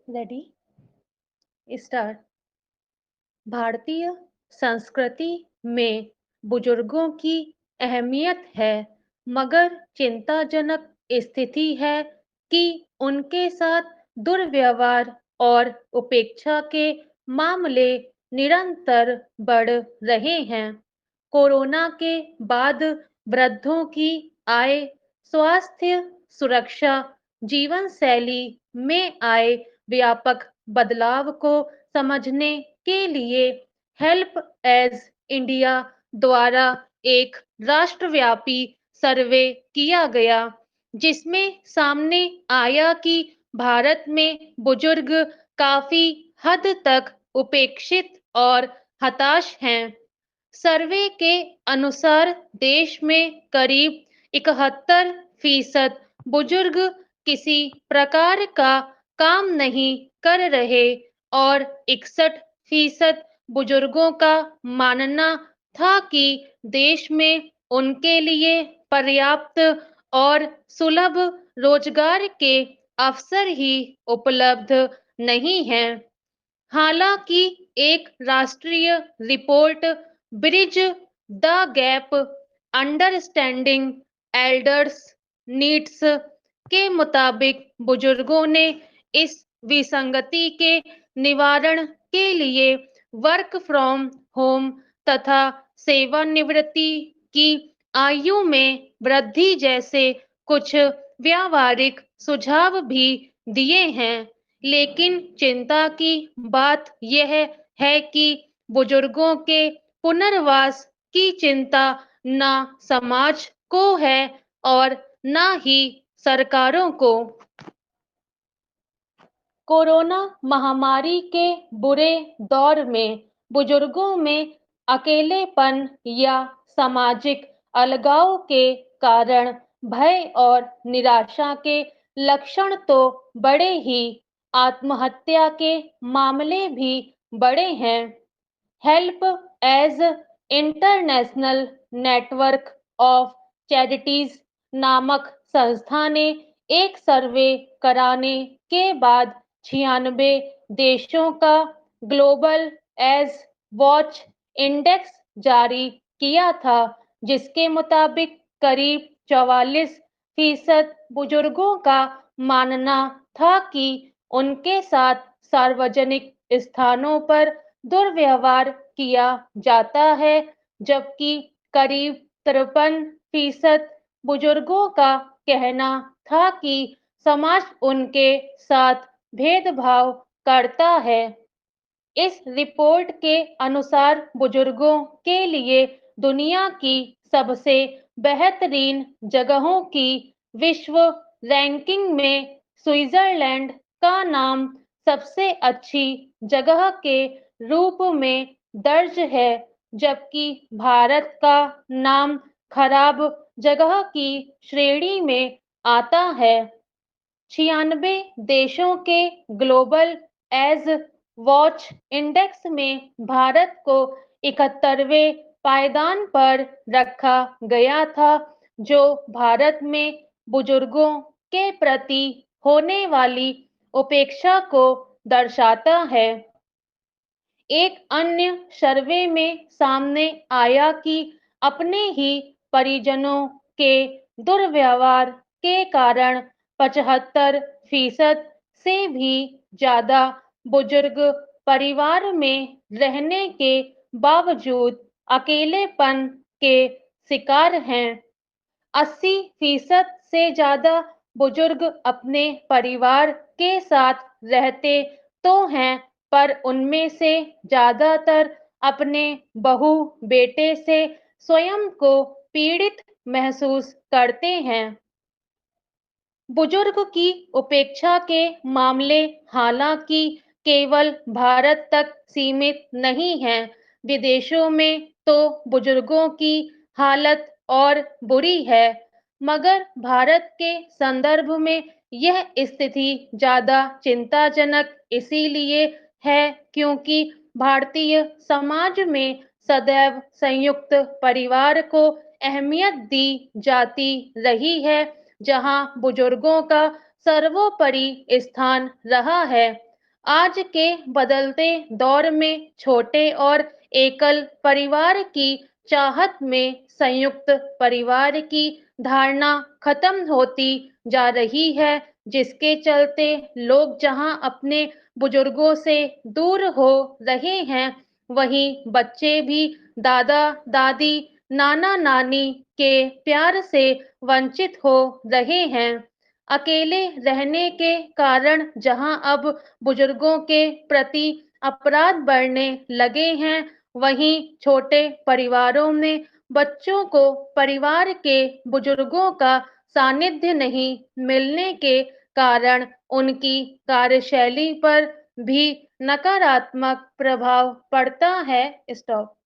Ready start. भारतीय संस्कृति में बुजुर्गों की अहमियत है, मगर चिंताजनक स्थिति है कि उनके साथ दुर्व्यवहार और उपेक्षा के मामले निरंतर बढ़ रहे हैं। कोरोना के बाद वृद्धों की आय, स्वास्थ्य, सुरक्षा, जीवन शैली में आए व्यापक बदलाव को समझने के लिए हेल्प एज इंडिया द्वारा एक राष्ट्रव्यापी सर्वे किया गया, जिसमें सामने आया कि भारत में बुजुर्ग काफी हद तक उपेक्षित और हताश हैं। सर्वे के अनुसार देश में करीब 71% बुजुर्ग किसी प्रकार का काम नहीं कर रहे और 61% बुजुर्गों का मानना था कि देश में उनके लिए पर्याप्त और सुलभ रोजगार के अवसर ही उपलब्ध नहीं हैं। हालांकि एक राष्ट्रीय report bridge the gap understanding elders needs के मुताबिक बुजुर्गों ने इस विसंगति के निवारण के लिए वर्क फ्रॉम होम तथा सेवानिवृत्ति की आयु में वृद्धि जैसे कुछ व्यावहारिक सुझाव भी दिए हैं। लेकिन चिंता की बात यह है कि बुजुर्गों के पुनर्वास की चिंता ना समाज को है और ना ही सरकारों को। कोरोना महामारी के बुरे दौर में बुजुर्गों में अकेलेपन या सामाजिक अलगाव के कारण भय और निराशा के लक्षण तो बड़े ही, आत्महत्या के मामले भी बड़े हैं। Help Age International network of charities नामक संस्था ने एक सर्वे कराने के बाद 96 देशों का ग्लोबल एज वॉच इंडेक्स जारी किया था, जिसके मुताबिक करीब 44% बुजुर्गों का मानना था कि उनके साथ सार्वजनिक स्थानों पर दुर्व्यवहार किया जाता है, जबकि करीब 53% बुजुर्गों का कहना था कि समाज उनके साथ भेदभाव करता है। इस रिपोर्ट के अनुसार बुजुर्गों के लिए दुनिया की सबसे बेहतरीन जगहों की विश्व रैंकिंग में स्विट्जरलैंड का नाम सबसे अच्छी जगह के रूप में दर्ज है, जबकि भारत का नाम खराब जगह की श्रेणी में आता है। 96 देशों के ग्लोबल एज वॉच इंडेक्स में भारत को 71वें पायदान पर रखा गया था, जो भारत में बुजुर्गों के प्रति होने वाली उपेक्षा को दर्शाता है। एक अन्य सर्वे में सामने आया कि अपने ही परिजनों के दुर्व्यवहार के कारण 75% से भी ज्यादा बुजुर्ग परिवार में रहने के बावजूद अकेलेपन के शिकार हैं। 80% से ज्यादा बुजुर्ग अपने परिवार के साथ रहते तो हैं, पर उनमें से ज्यादातर अपने बहू बेटे से स्वयं को पीड़ित महसूस करते हैं। बुजुर्ग की उपेक्षा के मामले हालांकि केवल भारत तक सीमित नहीं हैं। विदेशों में तो बुजुर्गों की हालत और बुरी है, मगर भारत के संदर्भ में यह स्थिति ज्यादा चिंताजनक इसीलिए है क्योंकि भारतीय समाज में सदैव संयुक्त परिवार को अहमियत दी जाती रही है, जहां बुजुर्गों का सर्वोपरि स्थान रहा है। आज के बदलते दौर में छोटे और एकल परिवार की चाहत में संयुक्त परिवार की धारणा खत्म होती जा रही है, जिसके चलते लोग जहां अपने बुजुर्गों से दूर हो रहे हैं, वहीं बच्चे भी दादा दादी नाना नानी के प्यार से वंचित हो रहे हैं। अकेले रहने के कारण जहां अब बुजुर्गों के प्रति अपराध बढ़ने लगे हैं, वहीं छोटे परिवारों में बच्चों को परिवार के बुजुर्गों का सानिध्य नहीं मिलने के कारण उनकी कार्यशैली पर भी नकारात्मक प्रभाव पड़ता है। स्टॉप।